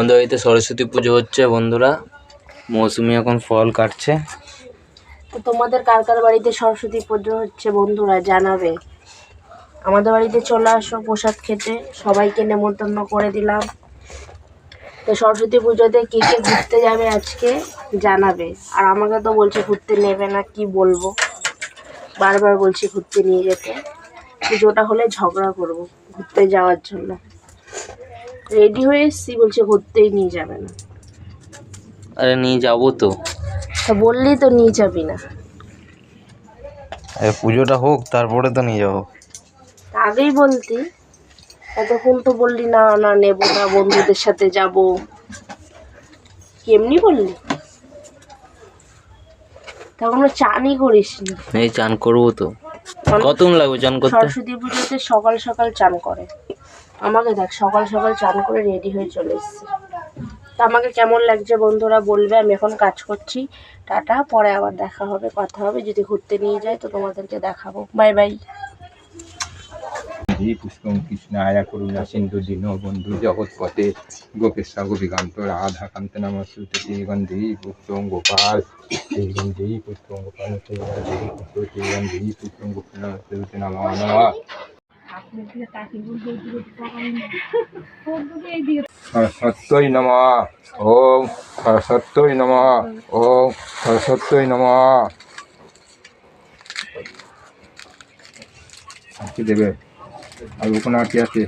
আমাদের বাড়িতে সরস্বতী পুজো হচ্ছে বন্ধুরা। মৌসুমি এখন ফল কাটছে। তো তোমাদের কার কার বাড়িতে সরস্বতী পুজো হচ্ছে বন্ধুরা জানাবে। আমাদের বাড়িতে চলে আসো প্রসাদ খেতে, সবাইকে নেমন্তন্ন করে দিলাম। তো সরস্বতী পুজোতে কে কে ঘুরতে যাবে আজকে জানাবে। আর আমাকে তো বলছে ঘুরতে নেবে না, কি বলবো, বারবার বলছি ঘুরতে নিয়ে যেতে। পুজোটা হলে ঝগড়া করব ঘুরতে যাওয়ার জন্য। রেডি হয়ে এসছি, বলছে ঘুরতেই নিয়ে যাবে না। আরে নিয়ে যাবো তো। তা বললি তো নিয়ে যাবি না। পুজোটা হোক তারপরে তো নিয়ে যাবো। আগেই বলতি, এতক্ষণ তো বললি না না নেবো না, বন্ধুদের সাথে যাব। কেমনি বললি? তখন চানই করিস নি। এই চান করবো তো। কতক্ষণ লাগবে চান করতে? সরস্বতী পুজোতে সকাল সকাল চান করে। আমাকে দেখ সকাল সকাল চান করে রেডি হয়ে চলে এসেছি। তা আমাকে কেমন লাগছে বন্ধুরা বলবে। আমি এখন কাজ করছি। টাটা, পরে আবার দেখা হবে, কথা হবে। যদি ঘুরতে নিয়ে যাই তো তোমাদেরকে দেখাবো। Bye bye. পুষ্পম কৃষ্ণায়া করুণা সিন্ধু দীনবন্ধু জগৎপতে গোপেশ্বর গোপীকান্ত রাধাকান্ত নমস্তুতে শ্রীগন্ধি পুষ্পম গোপাল শ্রীগন্ধি পুষ্পম গোপাল শ্রীগন্ধি পুষ্প শ্রীগন্ধি পুষ্পম গোপাল নমস্তুতে নমঃ নমঃ। সরস্বত্যই নমঃ। ওম সরস্বত্যই নমঃ। ওম সরস্বত্যই নমঃ। কি দেবে আর ওখানে আর কি আছে?